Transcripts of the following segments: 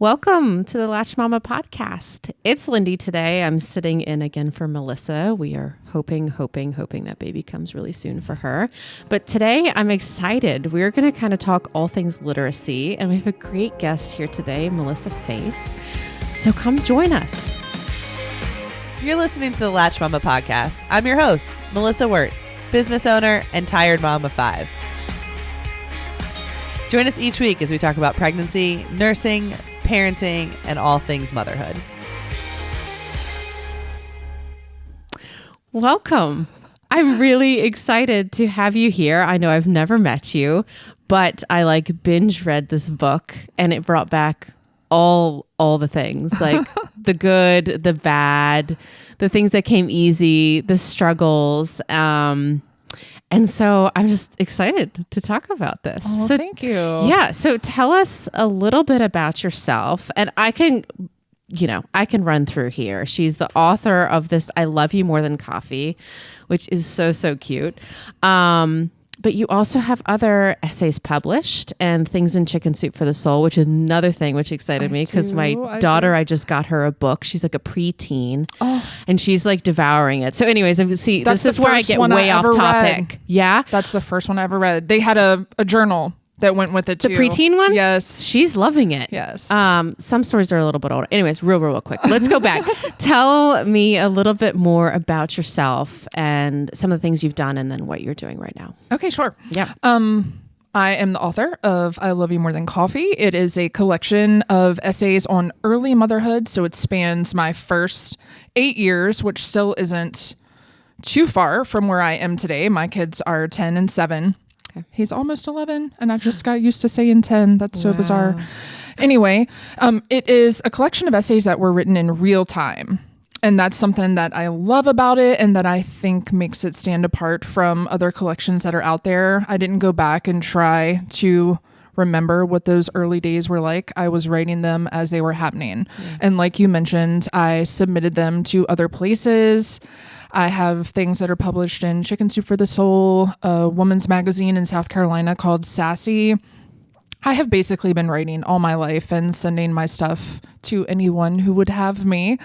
Welcome to the Latched Mama podcast. It's Lindy today. I'm sitting in again for Melissa. We are hoping that baby comes really soon for her. But today I'm excited. We're going to kind of talk all things literacy, and we have a great guest here today, Melissa Face. So come join us. You're listening to the Latched Mama podcast. I'm your host, Melissa Wirt, business owner and tired mom of 5. Join us each week as we talk about pregnancy, nursing, parenting, and all things motherhood. Welcome. I'm really excited to have you here. I know I've never met you, but I binge read this book and it brought back all the things, like the good, the bad, the things that came easy, the struggles. And so I'm just excited to talk about this. Oh, so thank you. Yeah. So tell us a little bit about yourself, and I can run through here. She's the author of this I Love You More Than Coffee, which is so cute. But you also have other essays published and Things in Chicken Soup for the Soul, which is another thing which excited me because my daughter, I just got her a book. She's like a preteen and she's like devouring it. So anyways, see, this is where I get way off topic. Yeah. That's the first one I ever read. They had a journal that went with it too. The preteen one? Yes. She's loving it. Yes. Some stories are a little bit older. Anyways, real quick. Let's go back. Tell me a little bit more about yourself and some of the things you've done and then what you're doing right now. Okay, sure. Yeah. I am the author of I Love You More Than Coffee. It is a collection of essays on early motherhood. So it spans my first 8 years, which still isn't too far from where I am today. My kids are 10 and 7. Okay. He's almost 11, and I just got used to saying 10. That's so bizarre. Anyway, it is a collection of essays that were written in real time. And that's something that I love about it and that I think makes it stand apart from other collections that are out there. I didn't go back and try to remember what those early days were like. I was writing them as they were happening. Yeah. And like you mentioned, I submitted them to other places. I have things that are published in Chicken Soup for the Soul, a woman's magazine in South Carolina called Sassy. I have basically been writing all my life and sending my stuff to anyone who would have me.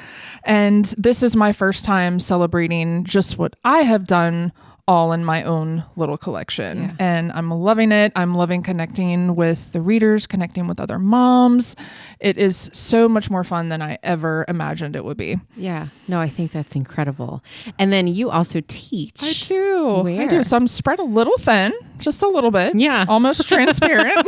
And this is my first time celebrating just what I have done all in my own little collection. Yeah. And I'm loving it. I'm loving connecting with the readers, connecting with other moms. It is so much more fun than I ever imagined it would be. Yeah. No, I think that's incredible. And then you also teach. I do. Where? I do. So I'm spread a little thin, just a little bit. Yeah. Almost transparent.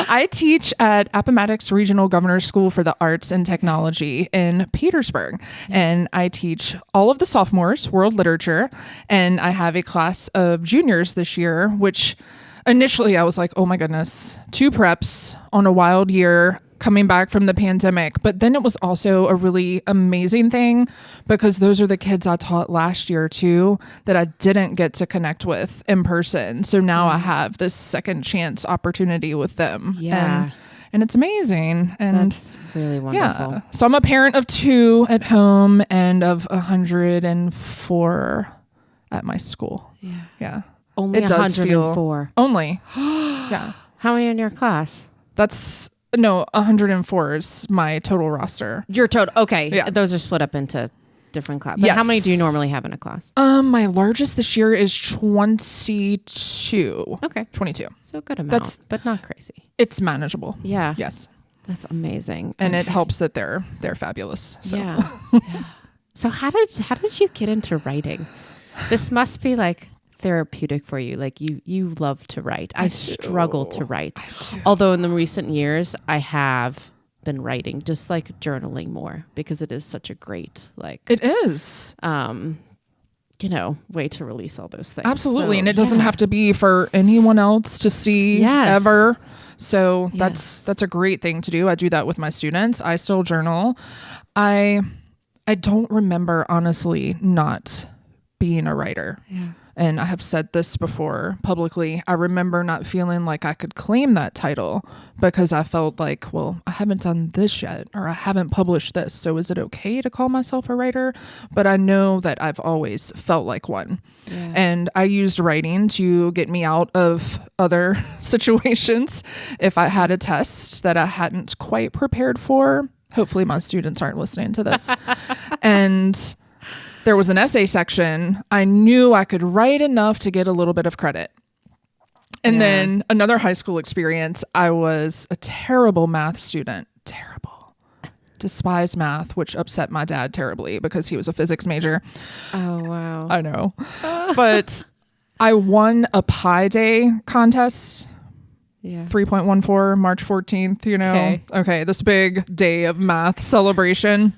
I teach at Appomattox Regional Governor's School for the Arts and Technology in Petersburg. And I teach all of the sophomores, world literature. And I have a class of juniors this year, which initially I was like, oh my goodness, 2 preps on a wild year coming back from the pandemic. But then it was also a really amazing thing because those are the kids I taught last year too that I didn't get to connect with in person. So now I have this second chance opportunity with them. Yeah. And it's amazing. And that's really wonderful. Yeah. So I'm a parent of 2 at home and of 104 at my school. Yeah. Only it does 104. Only. Yeah. How many in your class? 104 is my total roster. Your total. Okay. Yeah. Those are split up into different classes. But yes. How many do you normally have in a class? My largest this year is 22. Okay. 22. So a good amount, but not crazy. It's manageable. Yeah. Yes. That's amazing. And it helps that they're fabulous. So. Yeah. So how did you get into writing? This must be therapeutic for you. You love to write. I struggle to write. Although in the recent years I have been writing, just journaling more because it is such a great it is way to release all those things. Absolutely. So, and it doesn't have to be for anyone else to see ever. So that's a great thing to do. I do that with my students. I still journal. I don't remember honestly not being a writer. Yeah. And I have said this before publicly. I remember not feeling like I could claim that title because I felt like, well, I haven't done this yet, or I haven't published this. So is it okay to call myself a writer? But I know that I've always felt like one. Yeah. And I used writing to get me out of other situations. If I had a test that I hadn't quite prepared for, hopefully my students aren't listening to this. And there was an essay section. I knew I could write enough to get a little bit of credit. And then another high school experience, I was a terrible math student. Terrible. Despised math, which upset my dad terribly because he was a physics major. Oh, wow. I know. But I won a Pi Day contest. Yeah. 3.14, March 14th, you know. Okay, this big day of math celebration.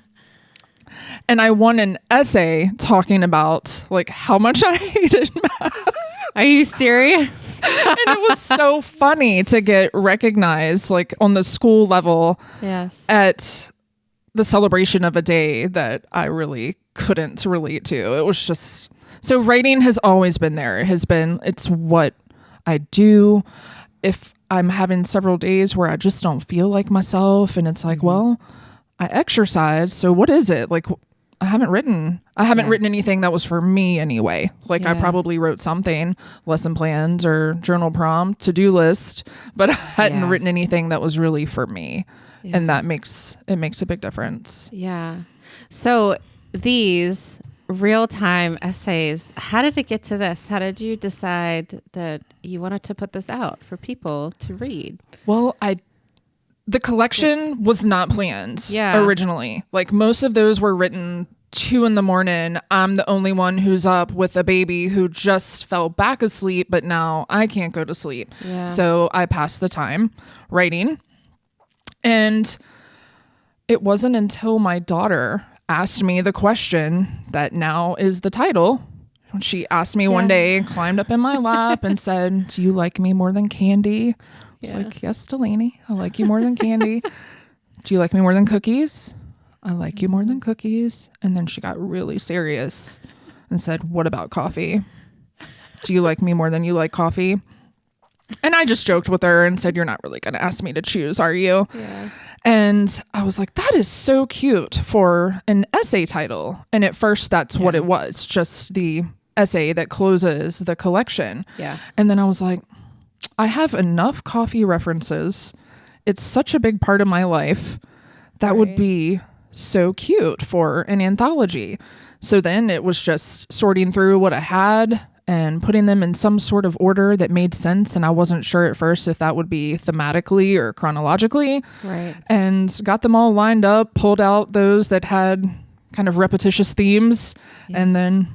And I won an essay talking about like how much I hated math. Are you serious? And it was so funny to get recognized like on the school level at the celebration of a day that I really couldn't relate to. It was just, so writing has always been there. It's what I do. If I'm having several days where I just don't feel like myself and it's like, well, I exercise. So what is it? Like, I haven't written anything that was for me anyway. Like I probably wrote something, lesson plans or journal prompt, to-do list, but I hadn't written anything that was really for me. Yeah. And that makes a big difference. Yeah. So these real-time essays, how did it get to this? How did you decide that you wanted to put this out for people to read? Well, the collection was not planned originally. Like most of those were written 2 a.m. I'm the only one who's up with a baby who just fell back asleep, but now I can't go to sleep. Yeah. So I passed the time writing. And it wasn't until my daughter asked me the question that now is the title. She asked me one day, climbed up in my lap and said, "Do you like me more than candy?" I was like, "Yes, Delaney, I like you more than candy." "Do you like me more than cookies?" "I like you more than cookies." And then she got really serious and said, "What about coffee? Do you like me more than you like coffee?" And I just joked with her and said, "You're not really going to ask me to choose, are you?" Yeah. And I was like, that is so cute for an essay title. And at first that's what it was, just the essay that closes the collection. Yeah. And then I was like, I have enough coffee references. It's such a big part of my life. That would be so cute for an anthology. So then it was just sorting through what I had and putting them in some sort of order that made sense. And I wasn't sure at first if that would be thematically or chronologically. Right. And got them all lined up, pulled out those that had kind of repetitious themes, and then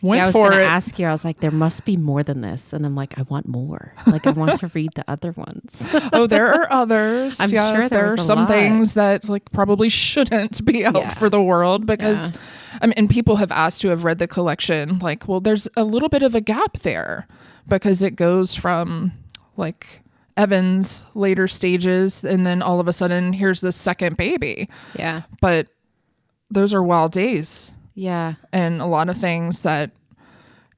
went for it. I was going to ask you, I was like, there must be more than this. And I'm like, I want more. Like, I want to read the other ones. Oh, there are others. I'm sure there are some things that like probably shouldn't be out for the world because, I mean, and people have asked to have read the collection. Like, well, there's a little bit of a gap there because it goes from like Evan's later stages and then all of a sudden here's the second baby. Yeah. But those are wild days. Yeah. And a lot of things that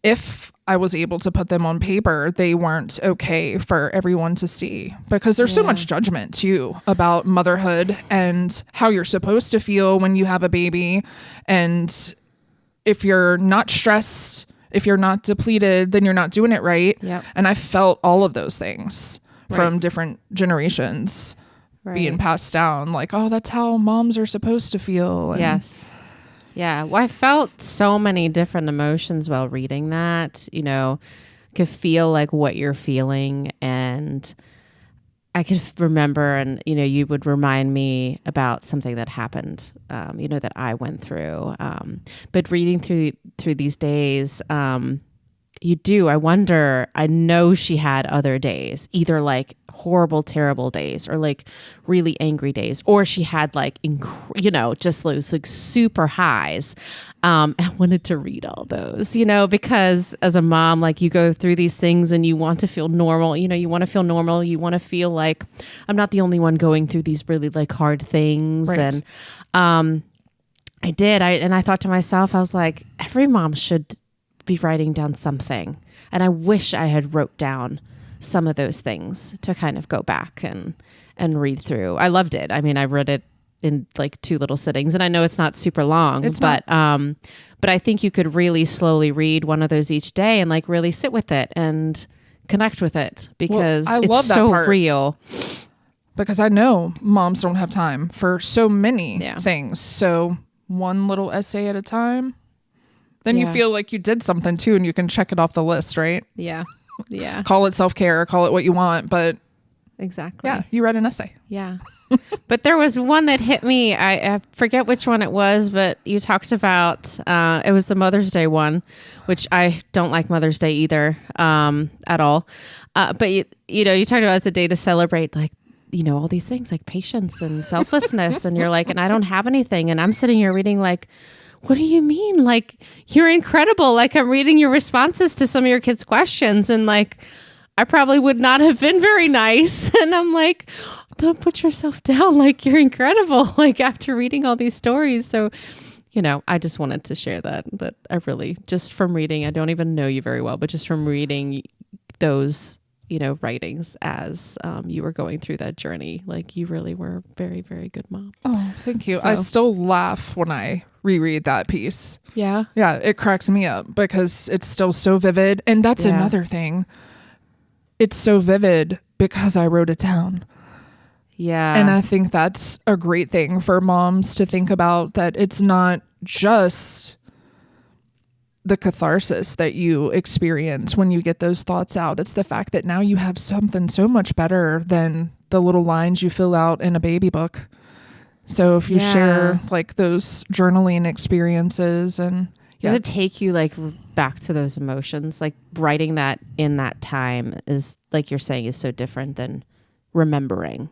if I was able to put them on paper, they weren't okay for everyone to see because there's so much judgment too about motherhood and how you're supposed to feel when you have a baby. And if you're not stressed, if you're not depleted, then you're not doing it right. Yep. And I felt all of those things from different generations being passed down. Like, oh, that's how moms are supposed to feel. And yes. Yeah. Well, I felt so many different emotions while reading that, you know, could feel like what you're feeling. And I could remember, and, you know, you would remind me about something that happened, you know, that I went through. But reading through these days, you do. I wonder, I know she had other days, either like horrible, terrible days or like really angry days, or she had like, you know, just those like super highs. I wanted to read all those, you know, because as a mom, like you go through these things and you want to feel normal, you know, you want to feel normal. You want to feel like I'm not the only one going through these really like hard things. Right. And I did. I thought to myself, I was like, every mom should be writing down something. And I wish I had wrote down some of those things to kind of go back and read through. I loved it. I mean, I read it in like 2 little sittings, and I know it's not super long, but I think you could really slowly read one of those each day and like really sit with it and connect with it, because I it's love that so part. real. Because I know moms don't have time for so many Yeah. things. So one little essay at a time, then you Yeah. feel like you did something too, and you can check it off the list, right? Yeah. Yeah. Call it self-care, call it what you want, but Exactly. yeah, you read an essay. Yeah. But there was one that hit me. I forget which one it was, but you talked about, it was the Mother's Day one, which I don't like Mother's Day either, at all. But you know, you talked about it's a day to celebrate, like, you know, all these things like patience and selflessness. And you're like, and I don't have anything. And I'm sitting here reading like, what do you mean? Like, you're incredible. Like, I'm reading your responses to some of your kids' questions, and like, I probably would not have been very nice. And I'm like, don't put yourself down. Like, you're incredible. Like, after reading all these stories. So, you know, I just wanted to share that I really, just from reading, I don't even know you very well, but just from reading those, you know, writings as you were going through that journey, like, you really were a very, very good mom. Oh, thank you. So- I still laugh when I reread that piece. Yeah. Yeah, it cracks me up because it's still so vivid. And that's Yeah. another thing. It's so vivid because I wrote it down. Yeah. And I think that's a great thing for moms to think about, that it's not just the catharsis that you experience when you get those thoughts out. It's the fact that now you have something so much better than the little lines you fill out in a baby book. So if you Yeah. share like those journaling experiences, and Does it take you like back to those emotions? Like, writing that in that time is, like you're saying, is so different than remembering,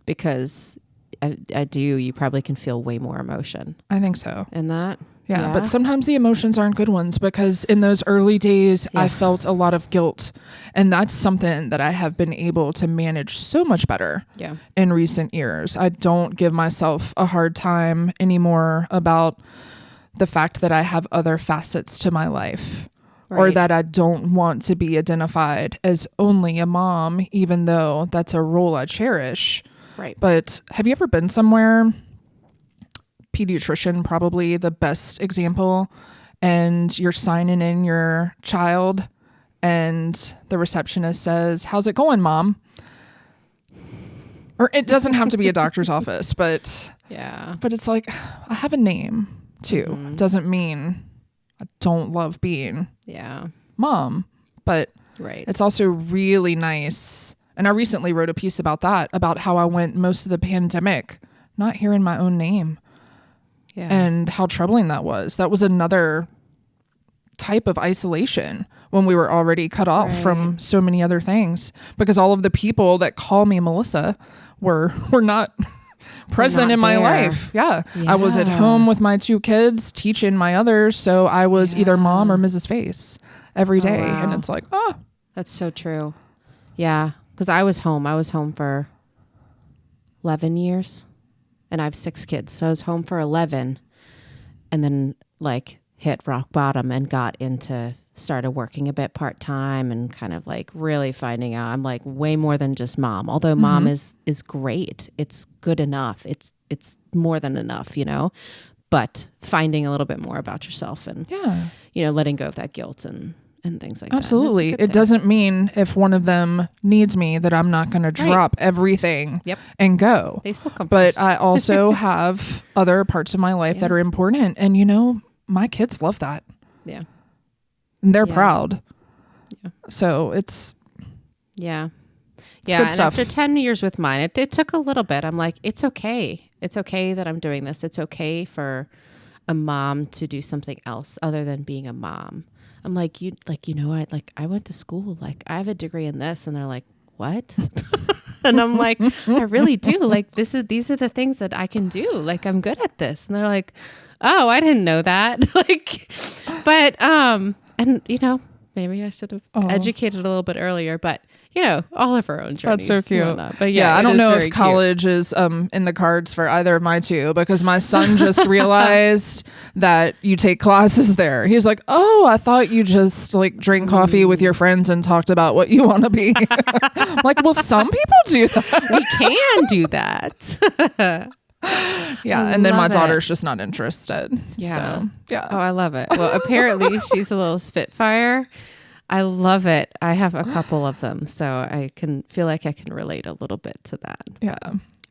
because you probably can feel way more emotion I think so. in that. Yeah, but sometimes the emotions aren't good ones, because in those early days, Yeah. I felt a lot of guilt. And that's something that I have been able to manage so much better Yeah. in recent years. I don't give myself a hard time anymore about the fact that I have other facets to my life, or Right. that I don't want to be identified as only a mom, even though that's a role I cherish. Right. But have you ever been somewhere, pediatrician probably the best example, and you're signing in your child and the receptionist says, "How's it going, mom?" Or it doesn't have to be a doctor's office, but Yeah. it's like, I have a name too. Mhm. Doesn't mean I don't love being Yeah. mom, but Right. it's also really nice. And I recently wrote a piece about that, about how I went most of the pandemic not hearing my own name, Yeah. and how troubling that was. That was another type of isolation when we were already cut off from Right. so many other things, because all of the people that call me Melissa were not present not in my there. life. Yeah. I was at Yeah. home with my 2 kids teaching my others. So I was either mom or Mrs. Face every Oh, day. wow. And it's like, oh, That's so true. Yeah. Because I was home. I was home for 11 years, and I have 6 kids. So I was home for 11, and then like hit rock bottom and started working a bit part-time, and kind of like really finding out I'm like way more than just mom. Although mom is great. It's good enough. It's more than enough, you know, but finding a little bit more about yourself, and, yeah. you know, letting go of that guilt and things like Absolutely. that. That's a It good thing. doesn't mean if one of them needs me that I'm not going to drop everything Yep. and go. They still come But first. I also have other parts of my life that are important. And, you know, my kids love that. Yeah. And they're Yeah. proud. Yeah. So it's Yeah. good And stuff. after 10 years with mine, it took a little bit. I'm like, it's okay. It's okay that I'm doing this. It's okay for a mom to do something else other than being a mom. I'm like, I went to school, like I have a degree in this, and they're like, what? And I'm like, I really do. Like, these are the things that I can do. Like, I'm good at this. And they're like, oh, I didn't know that. Like, but, and you know, maybe I should have educated a little bit earlier, but all of our own journeys. That's so and cute. whatnot. But I don't know if cute. college is in the cards for either of my two, because my son just realized that you take classes there. He's like, oh, I thought you just like drink coffee with your friends and talked about what you want to be. I'm like, well, some people do that. We can do that. Yeah, I and then my love daughter's just not interested. Yeah. So, yeah. Oh, I love it. Well, apparently she's a little Spitfire. I love it. I have a couple of them, so I can feel like I can relate a little bit to that. Yeah.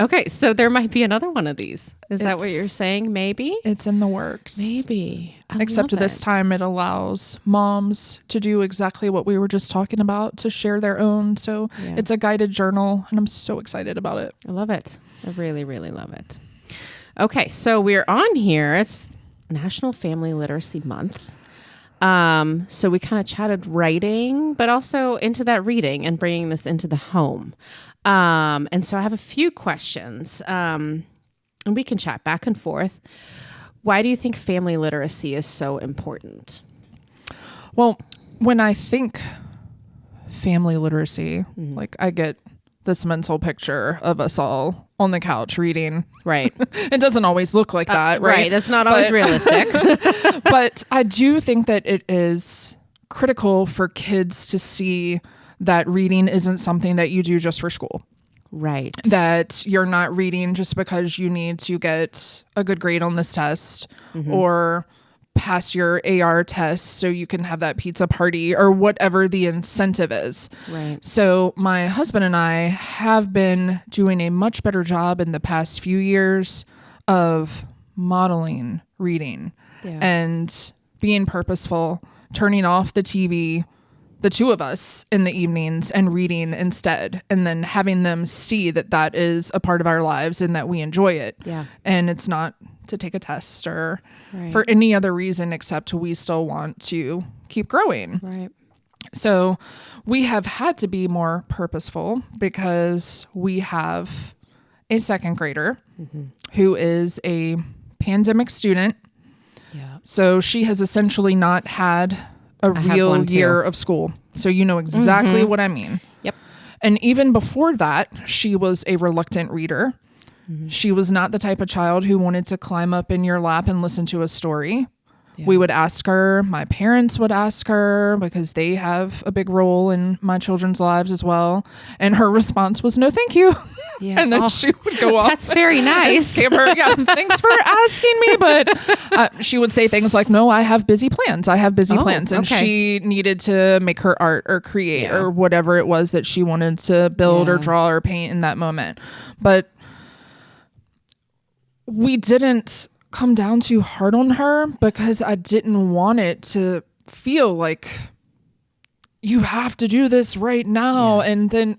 Okay, so there might be another one of these. Is that what you're saying? Maybe? It's in the works. Maybe. Except love this it. time it allows moms to do exactly what we were just talking about, to share their own. So Yeah. it's a guided journal, and I'm so excited about it. I love it. I really, really love it. Okay, so we're on here. It's National Family Literacy Month. So we kind of chatted writing, but also into that reading and bringing this into the home. And so I have a few questions, and we can chat back and forth. Why do you think family literacy is so important? Well, when I think family literacy, like I get this mental picture of us all on the couch reading. Right. It doesn't always look like that, right? Right. That's not always realistic. But I do think that it is critical for kids to see that reading isn't something that you do just for school. Right. That you're not reading just because you need to get a good grade on this test or pass your AR test so you can have that pizza party or whatever the incentive is. Right. So my husband and I have been doing a much better job in the past few years of modeling reading and being purposeful, turning off the TV, the two of us in the evenings, and reading instead, and then having them see that that is a part of our lives and that we enjoy it. Yeah. And it's not to take a test or for any other reason except we still want to keep growing. Right. So we have had to be more purposeful because we have a second grader who is a pandemic student. Yeah. So she has essentially not had a have real one too. year of school. So you know exactly what I mean. Yep. And even before that, she was a reluctant reader. She was not the type of child who wanted to climb up in your lap and listen to a story. Yeah. We would ask her, my parents would ask her, because they have a big role in my children's lives as well. And her response was, no, thank you. Yeah. And then she would go off. That's very nice. Give her, thanks for asking me. But she would say things like, no, I have busy plans. I have busy plans. And she needed to make her art or create or whatever it was that she wanted to build or draw or paint in that moment. But we didn't come down too hard on her because I didn't want it to feel like you have to do this right now. And then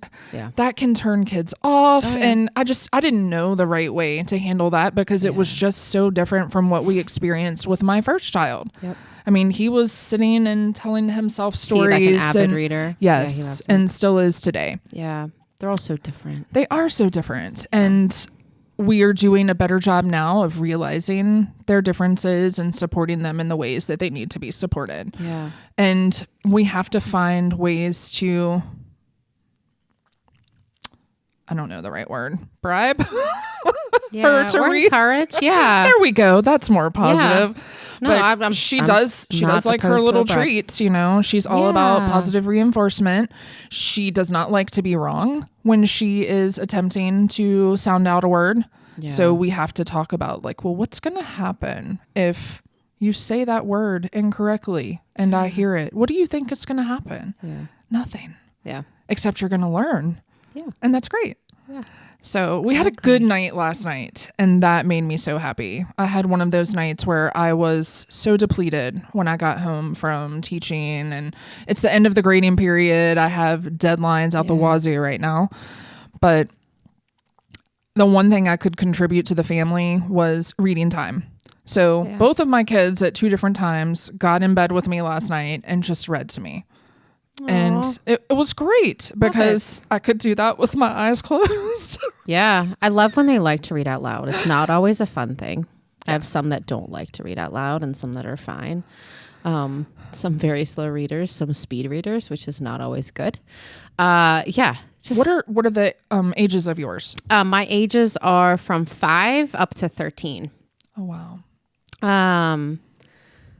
that can turn kids off. And I didn't know the right way to handle that because it was just so different from what we experienced with my first child. Yep. I mean, he was sitting and telling himself stories. Like an avid reader. Yes. And still is today. Yeah. They're all so different. They are so different. And we are doing a better job now of realizing their differences and supporting them in the ways that they need to be supported. Yeah. And we have to find ways to, I don't know the right word, bribe her to read. Encourage. Yeah. There we go. That's more positive. Yeah. No, but she does like her little treats, She's all about positive reinforcement. She does not like to be wrong when she is attempting to sound out a word. Yeah. So we have to talk about well, what's going to happen if you say that word incorrectly and I hear it? What do you think is going to happen? Yeah. Nothing. Yeah. Except you're going to learn. Yeah. And that's great. Yeah. So we had a good night last night, and that made me so happy. I had one of those nights where I was so depleted when I got home from teaching, and it's the end of the grading period. I have deadlines out the wazoo right now. But the one thing I could contribute to the family was reading time. So both of my kids at 2 different times got in bed with me last night and just read to me. Aww. And it was great because I could do that with my eyes closed. Yeah. I love when they like to read out loud. It's not always a fun thing. I have some that don't like to read out loud and some that are fine. Some very slow readers, some speed readers, which is not always good. Yeah. Just, What are the ages of yours? my ages are from 5 up to 13. Oh, wow.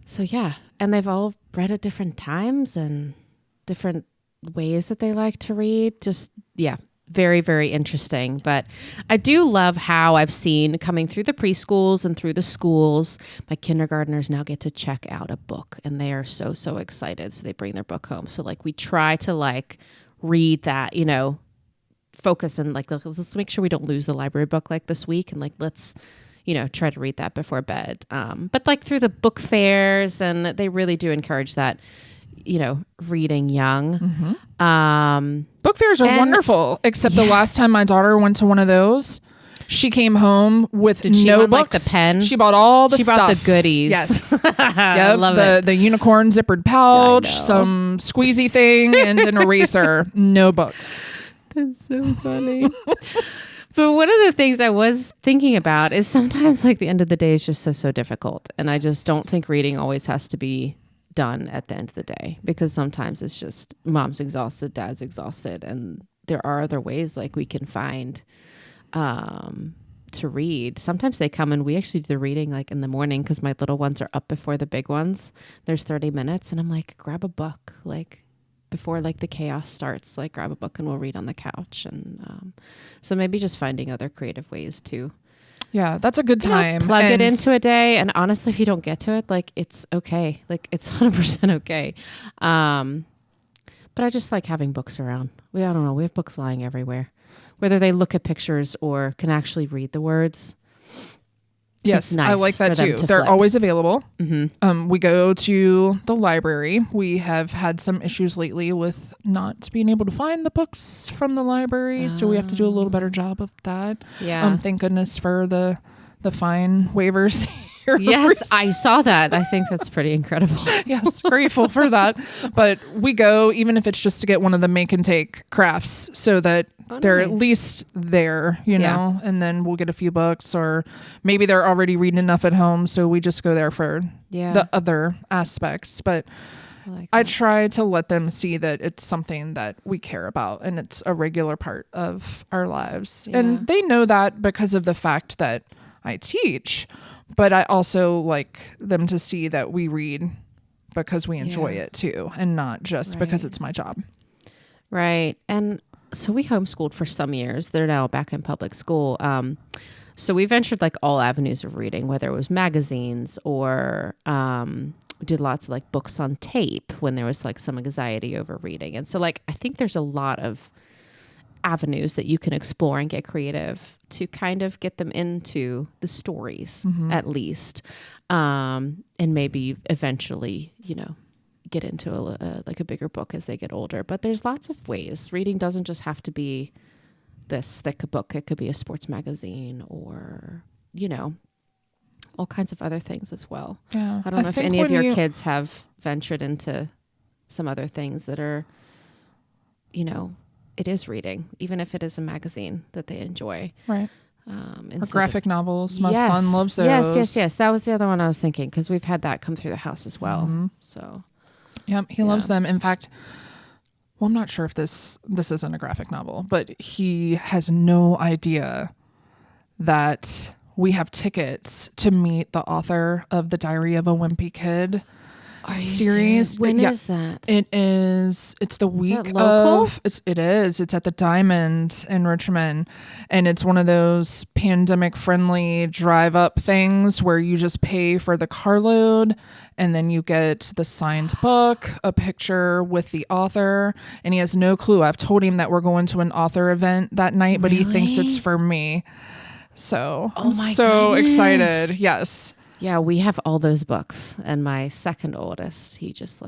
So yeah, and they've all read at different times and different ways that they like to read. Just, yeah, very, very interesting. But I do love how I've seen coming through the preschools and through the schools, my kindergartners now get to check out a book and they are so, so excited. So they bring their book home. So like we try to like read that, focus and like, let's make sure we don't lose the library book like this week. And like, let's, try to read that before bed. But like through the book fairs, and they really do encourage that, reading young. Book fairs are wonderful, except the last time my daughter went to one of those, she came home with no books. Like the pen? She bought all the She stuff. brought the goodies. Yes. I love it. The unicorn zippered pouch, know. some squeezy thing, and an eraser. No books. That's so funny. But one of the things I was thinking about is sometimes like the end of the day is just so, so difficult. And I just don't think reading always has to be done at the end of the day, because sometimes it's just mom's exhausted, dad's exhausted. And there are other ways like we can find to read. Sometimes they come and we actually do the reading like in the morning because my little ones are up before the big ones. There's 30 minutes and I'm like, grab a book, like before like the chaos starts, like grab a book and we'll read on the couch. And so maybe just finding other creative ways to Yeah, that's a good time. plug it into a day. And honestly, if you don't get to it, like it's okay. Like it's 100% okay. But I just like having books around. I don't know. We have books lying everywhere, whether they look at pictures or can actually read the words. Yes, nice I like that for them too. to They're flip. always available. Mm-hmm. We go to the library. We have had some issues lately with not being able to find the books from the library, so we have to do a little better job of that. Yeah. Thank goodness for the fine waivers. Here Yes, I saw that. I think that's pretty incredible. Yes, grateful for that. But we go, even if it's just to get one of the make and take crafts, so that they're at nice. least there, know, and then we'll get a few books, or maybe they're already reading enough at home, so we just go there for the other aspects. But I try to let them see that it's something that we care about and it's a regular part of our lives. Yeah. And they know that because of the fact that I teach, but I also like them to see that we read because we enjoy it too, and not just because it's my job. Right. And so we homeschooled for some years. They're now back in public school. So we ventured like all avenues of reading, whether it was magazines or we did lots of like books on tape when there was like some anxiety over reading. And so like I think there's a lot of avenues that you can explore and get creative to kind of get them into the stories at least. And maybe eventually, get into a bigger book as they get older. But there's lots of ways. Reading doesn't just have to be this thick book. It could be a sports magazine or, all kinds of other things as well. Yeah. I don't know if any of your kids have ventured into some other things that are, it is reading, even if it is a magazine that they enjoy. Right. Or graphic novels. My son loves those. Yes. That was the other one I was thinking, because we've had that come through the house as well. So, yeah, he loves them. In fact, well, I'm not sure if this isn't a graphic novel, but he has no idea that we have tickets to meet the author of The Diary of a Wimpy Kid series. When is that? It's the week that local? of it is. It's at the Diamond in Richmond, and it's one of those pandemic friendly drive up things where you just pay for the carload and then you get the signed book, a picture with the author, and he has no clue. I've told him that we're going to an author event that night, but he thinks it's for me. So I'm so excited. Yes. Yeah, we have all those books, and my second oldest, he just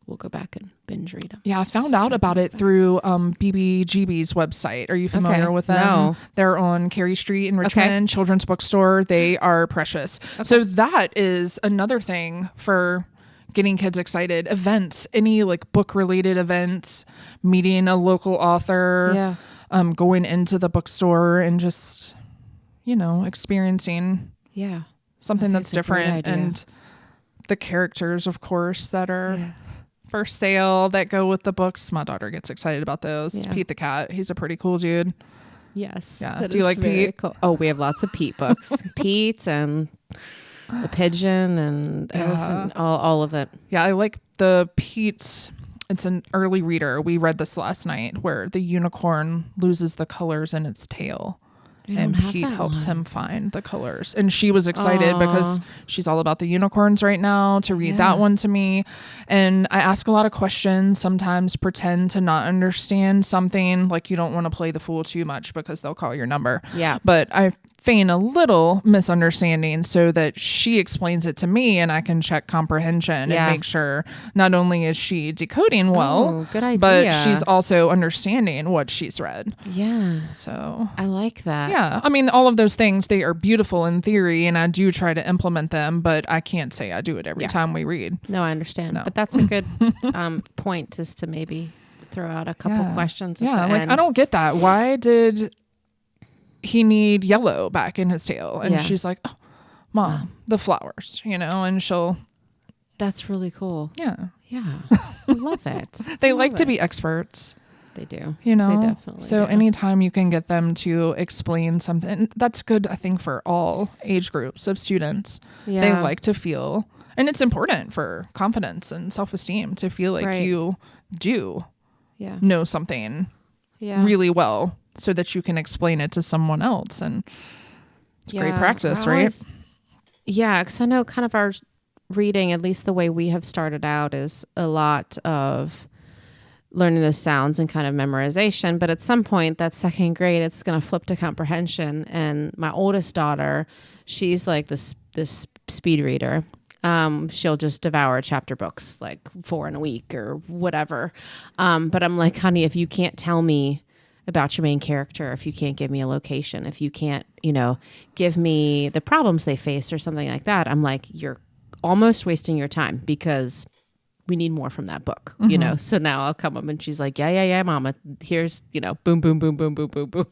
will go back and binge read them. Yeah, I found out about it through BBGB's website. Are you familiar with them? No. They're on Cary Street in Richmond, children's bookstore. They are precious. Okay. So that is another thing for getting kids excited. Events, any book related events, meeting a local author, going into the bookstore and just, experiencing. Yeah. Something that's different, and the characters, of course, that are for sale that go with the books. My daughter gets excited about those. Yeah. Pete the cat. He's a pretty cool dude. Yes. Yeah. that Do you is like very Pete? cool. Oh, we have lots of Pete books. Pete and the pigeon and everything, all of it. Yeah, I like the Pete's. It's an early reader. We read this last night where the unicorn loses the colors in its tail. And Pete helps him find the colors. And she was excited because she's all about the unicorns right now to read that one to me. And I ask a lot of questions, sometimes pretend to not understand something. Like you don't want to play the fool too much because they'll call your number. Yeah. But I feign a little misunderstanding so that she explains it to me and I can check comprehension and make sure not only is she decoding well, good idea. but she's also understanding what she's read. Yeah. So I like that. yeah, I mean, all of those things, they are beautiful in theory, and I do try to implement them, but I can't say I do it every time we read. No, I understand. But that's a good point, is to maybe throw out a couple questions. Yeah, like, I don't get that. Why did he need yellow back in his tail? And she's like, oh, Mom, the flowers, and she'll... That's really cool. Yeah. Yeah. I love it. They like to be experts. They do. They definitely so do. anytime you can get them to explain something, that's good, I think, for all age groups of students. Yeah. They like to feel, and it's important for confidence and self-esteem to feel like you do know something really well so that you can explain it to someone else. And it's great practice, right? Yeah, because I know kind of our reading, at least the way we have started out, is a lot of learning those sounds and kind of memorization. But at some point, that second grade, it's going to flip to comprehension. And my oldest daughter, she's like this speed reader. She'll just devour chapter books, like 4 in a week or whatever. But I'm like, honey, if you can't tell me about your main character, if you can't give me a location, if you can't, give me the problems they faced or something like that, I'm like, you're almost wasting your time, because we need more from that book, So now I'll come up and she's like, yeah, mama, here's, boom, boom, boom, boom, boom, boom, boom.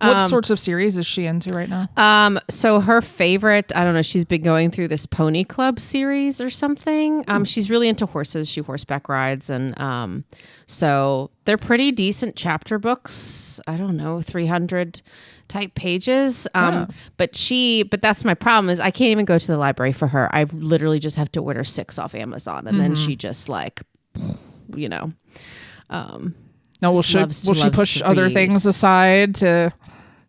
What sorts of series is she into right now? So her favorite, I don't know, she's been going through this Pony Club series or something. She's really into horses. She horseback rides. And so they're pretty decent chapter books. I don't know, 300 type pages. But that's my problem, is I can't even go to the library for her. I literally just have to order 6 off Amazon. And then she just like, now, will she push other things aside to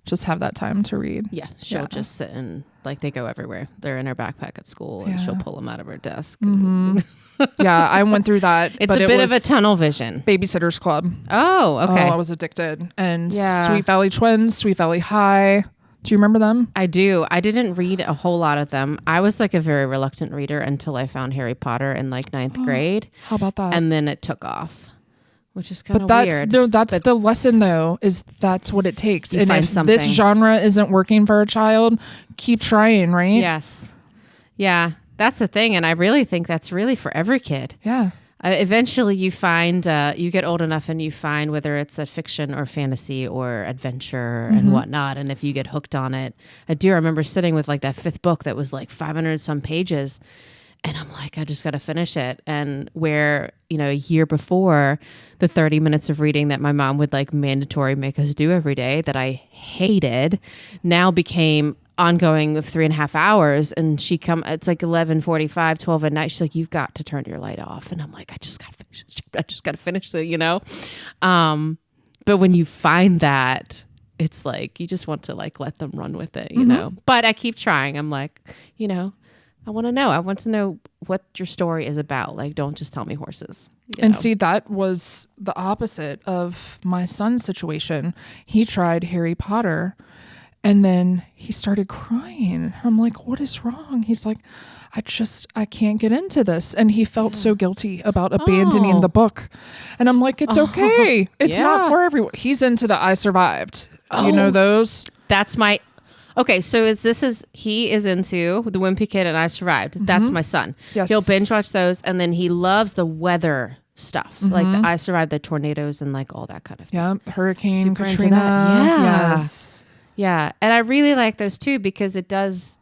just have that time to read? Yeah, she'll just sit and, like, they go everywhere. They're in her backpack at school, and she'll pull them out of her desk. Yeah, I went through that. It's a bit of a tunnel vision. Babysitter's Club. Oh, okay. Oh, I was addicted. And Sweet Valley Twins, Sweet Valley High. Do you remember them? I do. I didn't read a whole lot of them. I was like a very reluctant reader until I found Harry Potter in like 9th grade. How about that? And then it took off, which is kind of weird. No, that's the lesson, though, is that's what it takes. You and find if something. this genre isn't working for a child, keep trying, right? Yes. Yeah, that's the thing. And I really think that's really for every kid. Yeah. Eventually you find, you get old enough and you find whether it's a fiction or fantasy or adventure and whatnot. And if you get hooked on it, I remember sitting with like that 5th book that was like 500 some pages. And I'm like, I just got to finish it. And where, a year before, the 30 minutes of reading that my mom would like mandatory make us do every day that I hated, now became ongoing of 3.5 hours. And it's like 11:45, 12 at night. She's like, you've got to turn your light off. And I'm like, I just got to finish it, But when you find that, it's like, you just want to like let them run with it, know? But I keep trying. I'm like, I want to know. I want to know what your story is about. Like, don't just tell me horses. And see, that was the opposite of my son's situation. He tried Harry Potter and then he started crying. I'm like, what is wrong? He's like, I can't get into this. And he felt so guilty about abandoning the book. And I'm like, it's okay. It's not for everyone. He's into the I Survived. Do you know those? That's my... Okay, so he is into The Wimpy Kid and I Survived. That's my son. Yes. He'll binge watch those, and then he loves the weather stuff, like the I Survived, the tornadoes, and like all that kind of thing. Yeah, Hurricane Super into Katrina. that. Yeah. Yes. Yeah, and I really like those too because it does.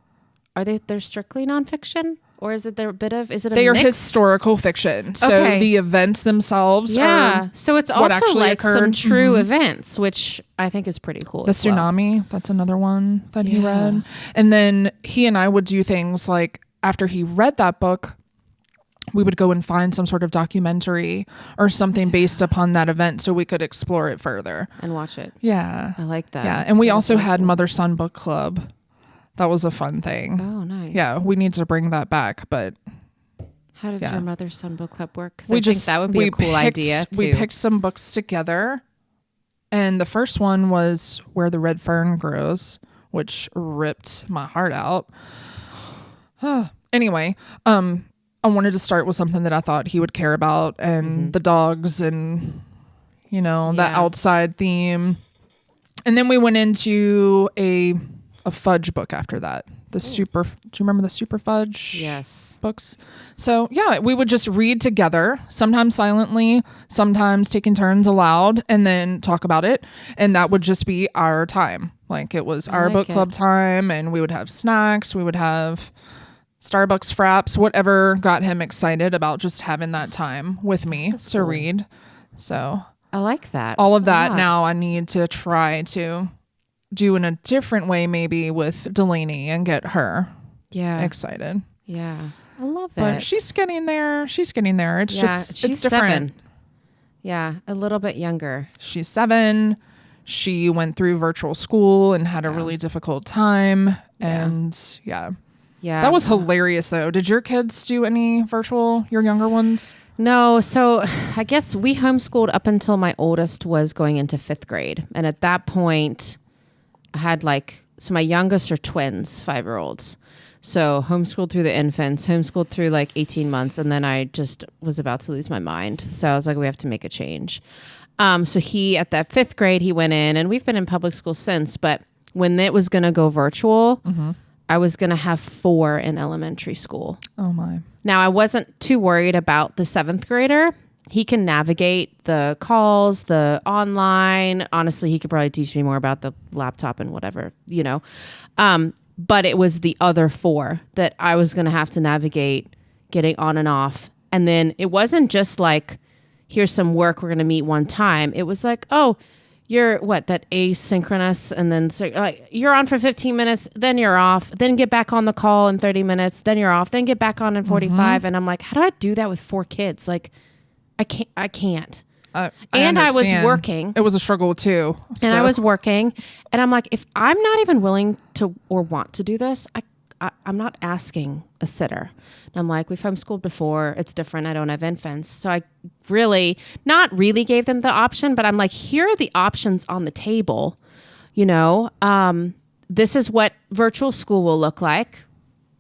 They're strictly nonfiction? Or is it there a bit of, is it a They are mix? historical fiction. So Okay. the events themselves Yeah. are So it's what also actually like some occurred. true events, which I think is pretty cool. The as well. tsunami, that's another one that he Yeah. read. And then he and I would do things like after he read that book, we would go and find some sort of documentary or something based upon that event so we could explore it further. And watch it. Yeah. I like that. Yeah. And we That is also really had cool. Mother-Son Book Club. That was a fun thing. Oh, nice. Yeah. We need to bring that back, but How did Yeah. your Mother's Son book club work? 'Cause we I just think that would be a cool idea too. We picked some books together, and the first one was Where the Red Fern Grows, which ripped my heart out. Anyway, I wanted to start with something that I thought he would care about, and the dogs, and the Yeah. outside theme. And then we went into a fudge book after that. Do you remember the Super Fudge? Yes. Books. So yeah, we would just read together, sometimes silently, sometimes taking turns aloud, and then talk about it. And that would just be our time. Like it was our like book it. club time, and we would have snacks, we would have Starbucks fraps, whatever got him excited about just having that time with me to read. So I like that. all of that a lot. now I need to try to do in a different way, maybe with Delaney, and get her Yeah. excited. Yeah. I love it. But she's getting there. It's she's it's different. 7. Yeah. A little bit younger. She's 7. She went through virtual school and had a really difficult time. And Yeah. that was hilarious though. Did your kids do any virtual, your younger ones? No, so I guess we homeschooled up until my oldest was going into 5th grade. And at that point, I had so my youngest are twins, 5-year-olds. So homeschooled through the infants, homeschooled through 18 months. And then I just was about to lose my mind. So I was like, we have to make a change. So he, at that 5th grade, he went in, and we've been in public school since. But when it was going to go virtual, I was going to have 4 in elementary school. Oh my. Now, I wasn't too worried about the 7th grader. He can navigate the calls, the online. Honestly, he could probably teach me more about the laptop and whatever, But it was the other 4 that I was going to have to navigate getting on and off. And then it wasn't just here's some work, we're going to meet one time. It was you're that asynchronous, and then you're on for 15 minutes, then you're off, then get back on the call in 30 minutes, then you're off, then get back on in 45. And I'm like, how do I do that with 4 kids? I can't. I was understand. working. It was a struggle too. And I was working, and I'm like, if I'm not even willing to or want to do this, I'm not asking a sitter. And I'm like, we've homeschooled before. It's different. I don't have infants. So I not really gave them the option, but I'm like, here are the options on the table. This is what virtual school will look like.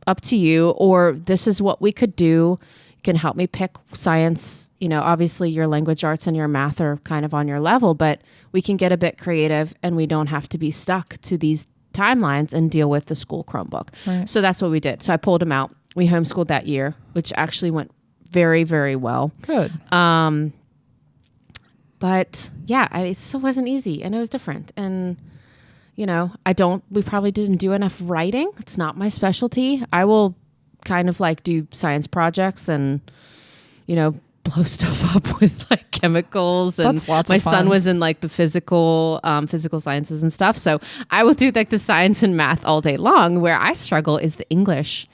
Up to you. Or this is what we could do. You can help me pick science. Obviously your language arts and your math are kind of on your level, but we can get a bit creative, and we don't have to be stuck to these timelines and deal with the school Chromebook. Right. So that's what we did. So I pulled him out. We homeschooled that year, which actually went very, very well. Good. But yeah, it still wasn't easy, and it was different. And, we probably didn't do enough writing. It's not my specialty. I will kind of do science projects and, blow stuff up with chemicals. And That's lots my of fun. son was in the physical sciences and stuff. So I will do the science and math all day long. Where I struggle is the English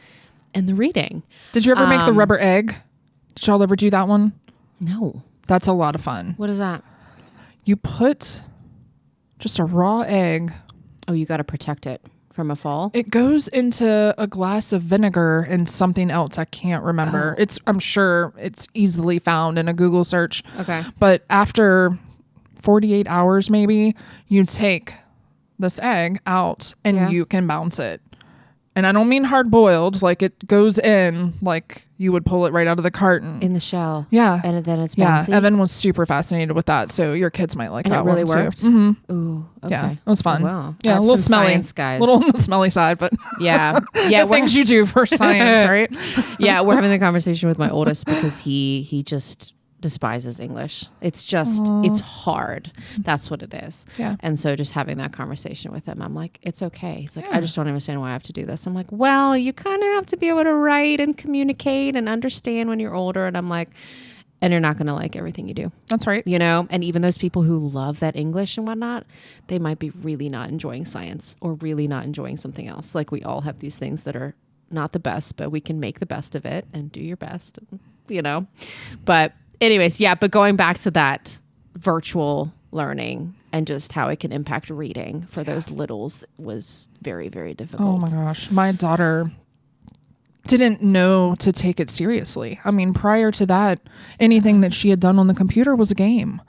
and the reading. Did you ever make the rubber egg? Did y'all ever do that one? No. That's a lot of fun. What is that? You put just a raw egg. Oh, you got to protect it from a fall. It goes into a glass of vinegar and something else I can't remember. I'm sure it's easily found in a Google search. Okay. But after 48 hours maybe, you take this egg out and you can bounce it. And I don't mean hard boiled, it goes in you would pull it right out of the carton. In the shell. Yeah. And then it's Yeah. bouncy. Evan was super fascinated with that. So your kids might like And that it really one worked? too. Mm-hmm. Ooh, okay. Yeah. It was fun. Oh, wow. I Yeah. A have little some smelly. science guys. A little on the smelly side, but Yeah. Yeah. the things you do for science, right? Yeah. We're having the conversation with my oldest because he just despises English. It's just, it's hard. That's what it is. Yeah. And so just having that conversation with him, I'm like, it's okay. He's like, I just don't understand why I have to do this. I'm like, well, you kind of have to be able to write and communicate and understand when you're older. And I'm like, and you're not going to like everything you do. That's right. You know, and even those people who love that English and whatnot, they might be really not enjoying science or really not enjoying something else. Like we all have these things that are not the best, but we can make the best of it and do your best, you know. But anyways, yeah, but going back to that virtual learning and just how it can impact reading for those littles was very, very difficult. Oh my gosh. My daughter didn't know to take it seriously. I mean, prior to that, anything that she had done on the computer was a game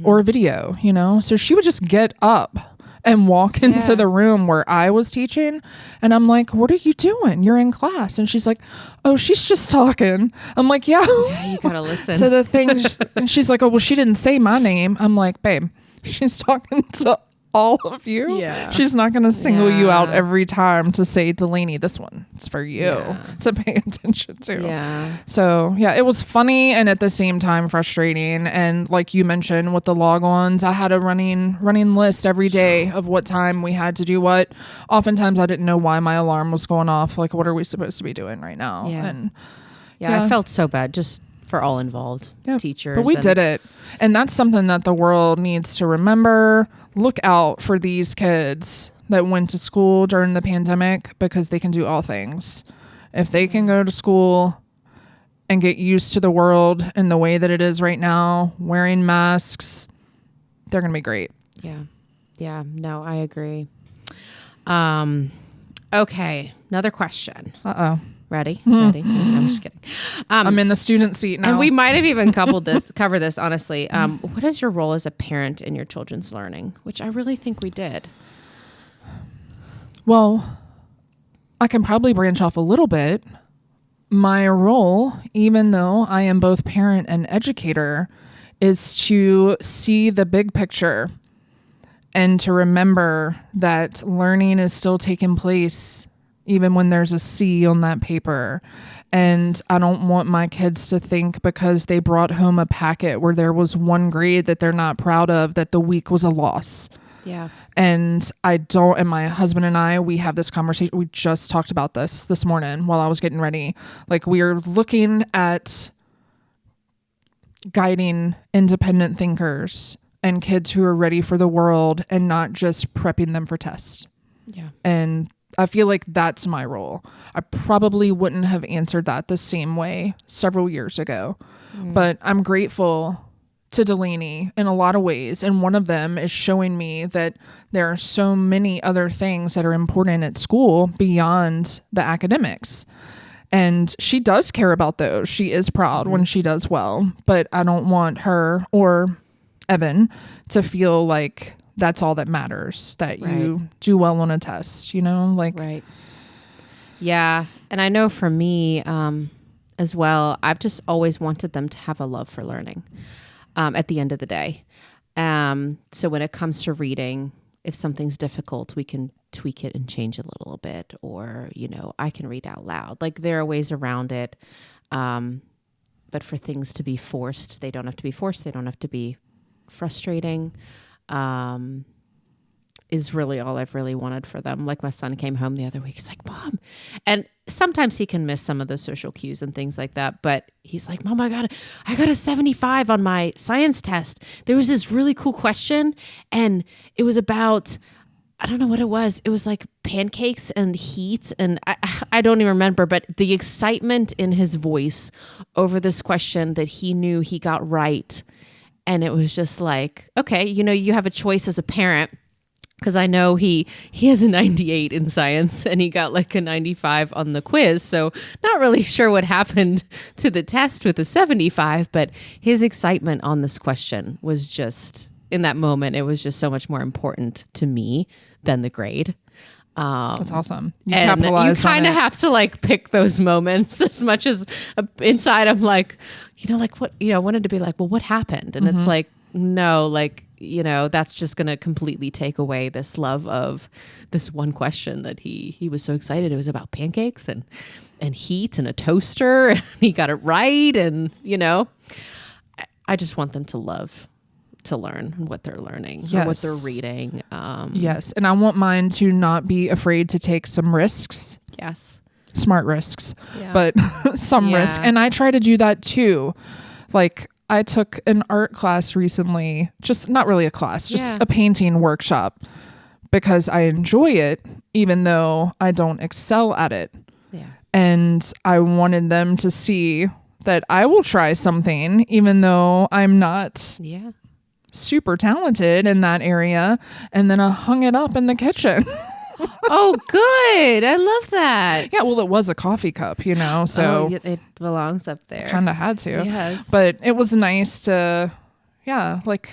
or a video, you know? So she would just get up and walk into the room where I was teaching. And I'm like, what are you doing? You're in class. And she's like, oh, she's just talking. I'm like, yeah, you gotta listen to the things. And she's like, oh, well, she didn't say my name. I'm like, babe, she's talking to all of you. Yeah. She's not going to single you out every time to say, Delaney, this one, it's for you to pay attention to. Yeah. So yeah, it was funny and at the same time frustrating. And like you mentioned with the log-ons, I had a running list every day of what time we had to do what. Oftentimes I didn't know why my alarm was going off. Like, what are we supposed to be doing right now? Yeah. And I felt so bad just for all involved, teachers. But we did it. And that's something that the world needs to remember. Look out for these kids that went to school during the pandemic because they can do all things. If they can go to school and get used to the world in the way that it is right now, wearing masks, they're going to be great. Yeah. Yeah. No, I agree. Okay. Another question. Uh-oh. Ready? Ready? I'm just kidding. I'm in the student seat now. And we might have even covered this, honestly. What is your role as a parent in your children's learning? Which I really think we did. Well, I can probably branch off a little bit. My role, even though I am both parent and educator, is to see the big picture and to remember that learning is still taking place even when there's a C on that paper. And I don't want my kids to think because they brought home a packet where there was one grade that they're not proud of, that the week was a loss. Yeah. And my husband and I, we have this conversation. We just talked about this morning while I was getting ready. Like, we are looking at guiding independent thinkers and kids who are ready for the world and not just prepping them for tests. Yeah. And I feel like that's my role. I probably wouldn't have answered that the same way several years ago, but I'm grateful to Delaney in a lot of ways. And one of them is showing me that there are so many other things that are important at school beyond the academics. And she does care about those. She is proud when she does well, but I don't want her or Evan to feel like that's all that matters, that you do well on a test, you know, like. Right. Yeah. And I know for me as well, I've just always wanted them to have a love for learning at the end of the day. So when it comes to reading, if something's difficult, we can tweak it and change it a little bit, or, you know, I can read out loud. Like, there are ways around it. But for things to be forced, they don't have to be forced. They don't have to be frustrating. Is really all I've really wanted for them. Like, my son came home the other week. He's like, Mom. And sometimes he can miss some of the social cues and things like that. But he's like, Mom, I got a 75 on my science test. There was this really cool question. And it was about, I don't know what it was. It was like pancakes and heat. And I don't even remember. But the excitement in his voice over this question that he knew he got right. And it was just like, okay, you know, you have a choice as a parent, because I know he has a 98 in science and he got like a 95 on the quiz. So not really sure what happened to the test with the 75, but his excitement on this question was just, in that moment, it was just so much more important to me than the grade. That's awesome. You kind of have to like pick those moments, as much as inside I'm like, you know, like what, you know, I wanted to be like, well, what happened? And it's like, no, like, you know, that's just going to completely take away this love of this one question that he was so excited. It was about pancakes and heat and a toaster, and he got it right. And, you know, I just want them to love to learn what they're learning, or what they're reading. Yes. And I want mine to not be afraid to take some risks. Yes. Smart risks, Yeah. but some risk. And I try to do that too. Like I took an art class recently, just not really a class, just a painting workshop, because I enjoy it, even though I don't excel at it. Yeah. And I wanted them to see that I will try something, even though I'm not super talented in that area. And then I hung it up in the kitchen. Oh, good. I love that. Yeah, well, it was a coffee cup, you know, so it belongs up there. Kind of had to. Yes. But it was nice to, like,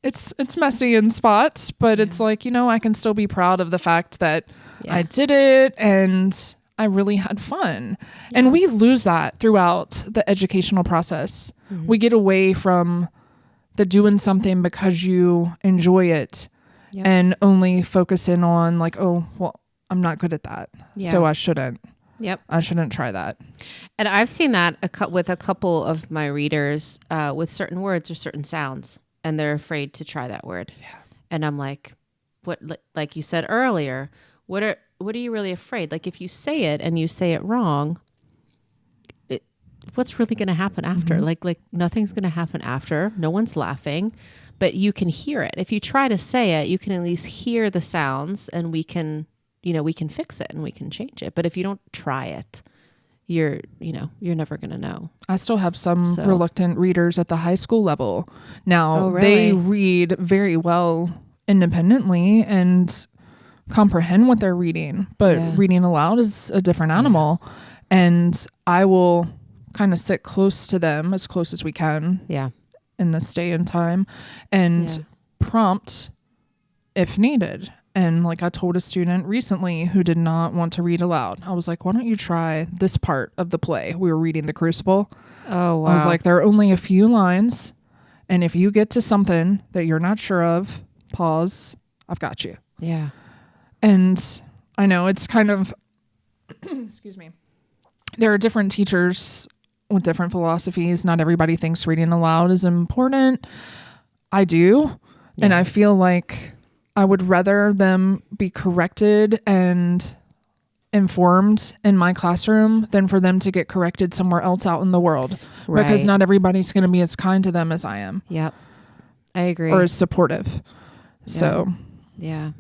it's messy in spots, but it's like, you know, I can still be proud of the fact that I did it and I really had fun. Yeah. And we lose that throughout the educational process. Mm-hmm. We get away from the doing something because you enjoy it. Yep. And only focus in on like, oh, well, I'm not good at that. Yeah. So I shouldn't. Yep. I shouldn't try that. And I've seen that with a couple of my readers with certain words or certain sounds, and they're afraid to try that word. Yeah. And I'm like, what, like you said earlier, what are you really afraid? Like if you say it and you say it wrong, what's really going to happen after? Mm-hmm. Like nothing's going to happen after. No one's laughing. But you can hear it. If you try to say it, you can at least hear the sounds, and we can fix it and we can change it. But if you don't try it, you're never going to know. I still have some reluctant readers at the high school level. Now, really? They read very well independently and comprehend what they're reading, but reading aloud is a different animal. Yeah. And I will kind of sit close to them, as close as we can. Yeah. In this day and time, and prompt if needed. And like I told a student recently who did not want to read aloud, I was like, why don't you try this part of the play? We were reading The Crucible. Oh, wow. I was like, there are only a few lines, and if you get to something that you're not sure of, pause. I've got you. Yeah. And I know it's kind of excuse me, there are different teachers with different philosophies. Not everybody thinks reading aloud is important. I do. Yeah. And I feel like I would rather them be corrected and informed in my classroom than for them to get corrected somewhere else out in the world. Right. Because not everybody's going to be as kind to them as I am. Yep. I agree. Or as supportive. Yeah. So yeah.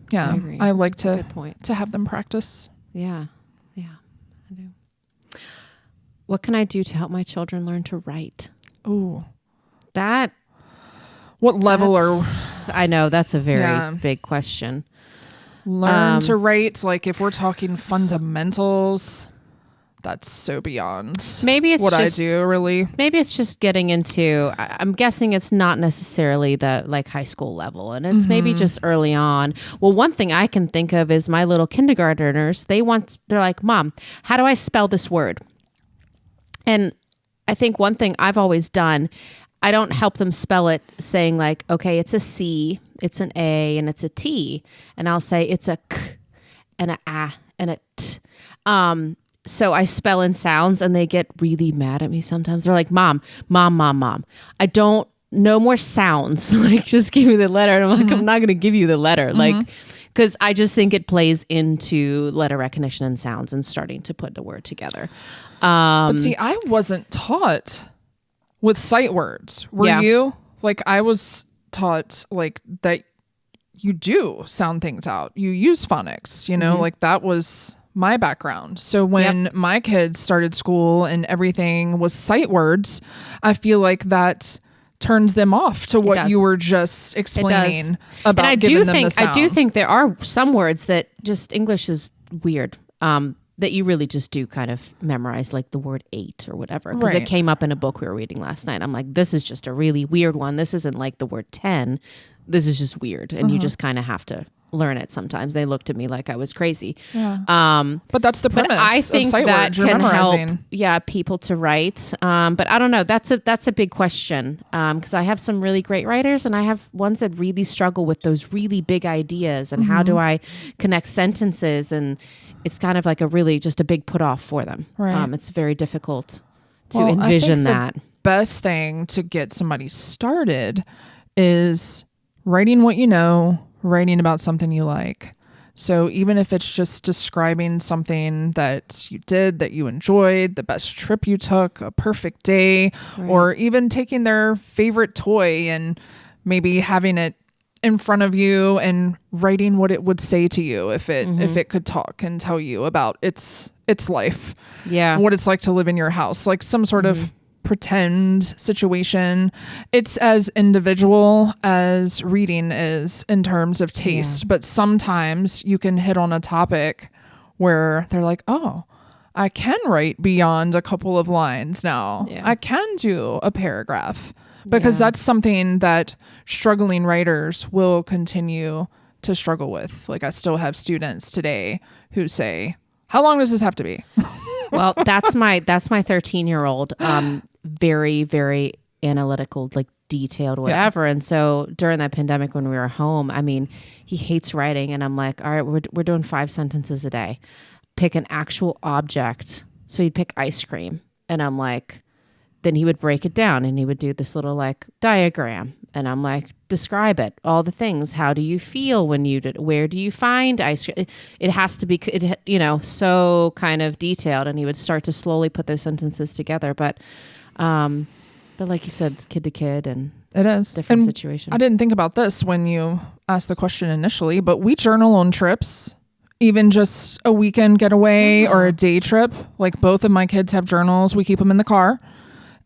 I like to have them practice. Yeah. Yeah. I do. What can I do to help my children learn to write? Oh, what level I know that's a very big question. Learn to write. Like if we're talking fundamentals, that's so beyond maybe it's what just, I do really. Maybe it's just getting into, I'm guessing it's not necessarily the like high school level, and it's maybe just early on. Well, one thing I can think of is my little kindergartners. They're like, Mom, how do I spell this word? And I think one thing I've always done, I don't help them spell it saying like, okay, it's a C, it's an A, and it's a T. And I'll say it's a K and a A and a T. So I spell in sounds and they get really mad at me sometimes. They're like, Mom. I don't, no more sounds. Like, just give me the letter. And I'm like, I'm not going to give you the letter. Like, because I just think it plays into letter recognition and sounds and starting to put the word together. But see, I wasn't taught with sight words. Were you? Like, I was taught like that you do sound things out. You use phonics, you know, like that was my background. So when my kids started school and everything was sight words, I feel like that turns them off to what you were just explaining about. And I do think there are some words that just English is weird. That you really just do kind of memorize, like the word 8 or whatever. Because it came up in a book we were reading last night. I'm like, this is just a really weird one. This isn't like the word 10. This is just weird. And you just kind of have to learn it sometimes. They looked at me like I was crazy. Yeah. But that's the premise. But I think of sight that words you're can memorizing. help people to write. But I don't know. That's a big question. Because I have some really great writers and I have ones that really struggle with those really big ideas. And how do I connect sentences? And it's kind of like just a big put off for them. Right. It's very difficult to Well, I envision think that. the best thing to get somebody started is writing what you know, writing about something you like. So even if it's just describing something that you did, that you enjoyed, the best trip you took, a perfect day, or even taking their favorite toy and maybe having it in front of you and writing what it would say to you if it could talk and tell you about its life. Yeah. What it's like to live in your house, like some sort of pretend situation. It's as individual as reading is in terms of taste, but sometimes you can hit on a topic where they're like, oh, I can write beyond a couple of lines now. I can do a paragraph, because that's something that struggling writers will continue to struggle with. Like, I still have students today who say, how long does this have to be? Well, that's my 13-year-old, very, very analytical, like detailed, whatever. And so during that pandemic when we were home, I mean, he hates writing, and I'm like, all right, we're doing 5 sentences a day. Pick an actual object. So he'd pick ice cream, and I'm like, then he would break it down and he would do this little like diagram, and I'm like, describe it, all the things. How do you feel when you did? Where do you find ice cream? It has to be, so kind of detailed, and he would start to slowly put those sentences together. But like you said, it's kid to kid, and it is different and situation. I didn't think about this when you asked the question initially, but we journal on trips, even just a weekend getaway or a day trip. Like, both of my kids have journals. We keep them in the car.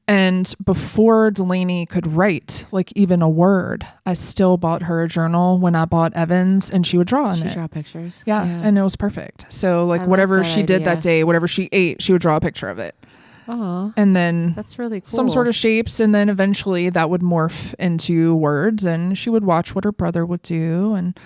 And before Delaney could write, like, even a word, I still bought her a journal when I bought Evan's, and she would draw in it. She draw pictures. Yeah, and it was perfect. So, like, whatever she did that day, whatever she ate, she would draw a picture of it. Oh, and then that's really cool. Some sort of shapes, and then eventually that would morph into words, and she would watch what her brother would do, and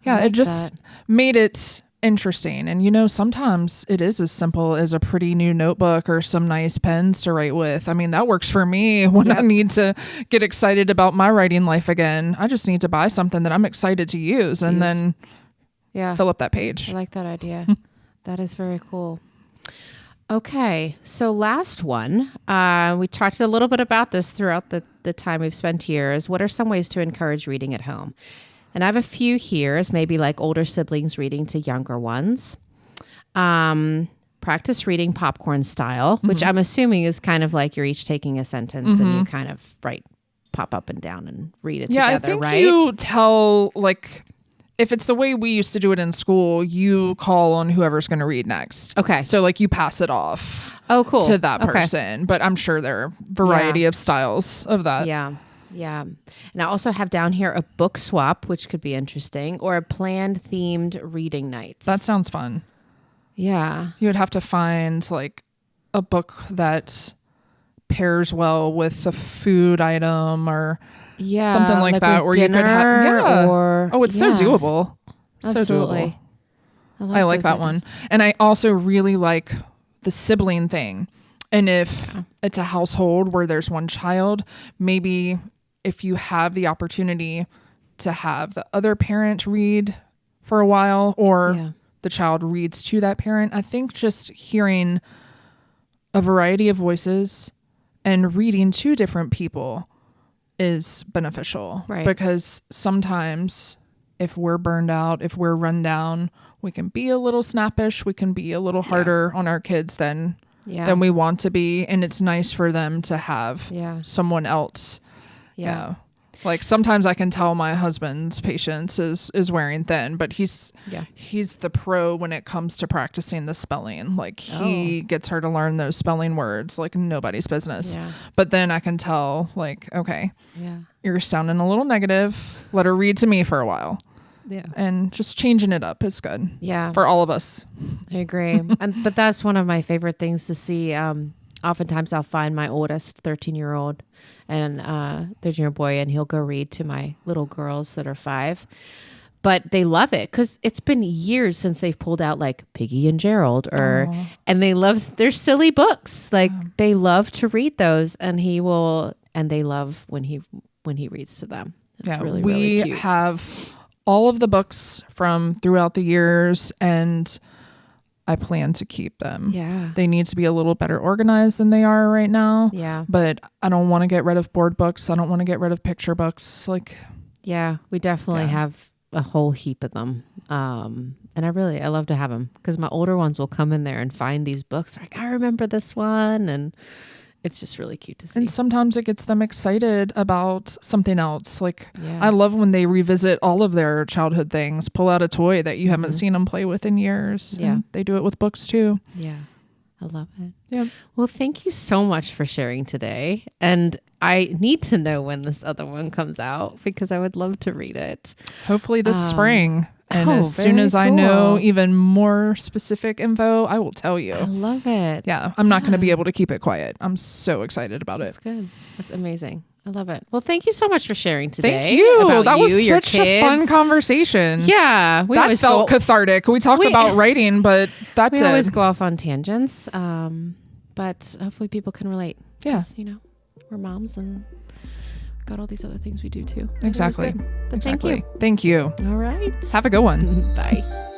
it just made it interesting. And sometimes it is as simple as a pretty new notebook or some nice pens to write with. I mean, that works for me when I need to get excited about my writing life again. I just need to buy something that I'm excited to use and then fill up that page. I like that idea. That is very cool. Okay, so last one. We talked a little bit about this throughout the time we've spent here, is what are some ways to encourage reading at home? And I have a few here, as maybe like older siblings reading to younger ones. Practice reading popcorn style, which I'm assuming is kind of like you're each taking a sentence and you kind of pop up and down and read it together, I think right? you tell, like, if it's the way we used to do it in school, you call on whoever's going to read next. Okay. So, like, you pass it off to that person. But I'm sure there are a variety of styles of that. Yeah. Yeah. And I also have down here a book swap, which could be interesting, or a planned themed reading nights. That sounds fun. Yeah. You would have to find like a book that pairs well with a food item or something like that, where you could have, it's so doable. Absolutely. So doable. I like that one. And I also really like the sibling thing. And if it's a household where there's one child, maybe if you have the opportunity to have the other parent read for a while, or the child reads to that parent, I think just hearing a variety of voices and reading to different people is beneficial. Right. Because sometimes if we're burned out, if we're run down, we can be a little snappish, we can be a little harder on our kids than we want to be. And it's nice for them to have someone else. Yeah. Like, sometimes I can tell my husband's patience is wearing thin, but he's the pro when it comes to practicing the spelling. Like, he gets her to learn those spelling words like nobody's business. Yeah. But then I can tell, like, okay, you're sounding a little negative. Let her read to me for a while. Yeah. And just changing it up is good. Yeah. For all of us. I agree. But that's one of my favorite things to see. Oftentimes I'll find my oldest 13-year-old and 13-year-old boy, and he'll go read to my little girls that are 5. But they love it because it's been years since they've pulled out like Piggy and Gerald and they love their silly books. Like they love to read those, and they love when he reads to them. It's really, really cute. We have all of the books from throughout the years, and I plan to keep them. Yeah. They need to be a little better organized than they are right now. Yeah. But I don't want to get rid of board books. I don't want to get rid of picture books. Yeah, we definitely have a whole heap of them. And I love to have them because my older ones will come in there and find these books. Like, I remember this one. And it's just really cute to see. And sometimes it gets them excited about something else. Yeah. I love when they revisit all of their childhood things, pull out a toy that you haven't seen them play with in years. Yeah. And they do it with books too. Yeah. I love it. Yeah. Well, thank you so much for sharing today. And I need to know when this other one comes out because I would love to read it. Hopefully this spring. And as soon very as I know cool. even more specific info, I will tell you. I love it. Yeah, I'm not going to be able to keep it quiet. I'm so excited about That's it. good. That's amazing. I love it. Well, thank you so much for sharing today. Thank you. About That was your such a fun kids. conversation. Yeah. That felt cathartic. We talked about writing, but that we did. always go off on tangents. But hopefully people can relate. Yeah. 'Cause, we're moms and got all these other things we do too. Exactly. But exactly. thank you. Thank you. All right. Have a good one. Bye.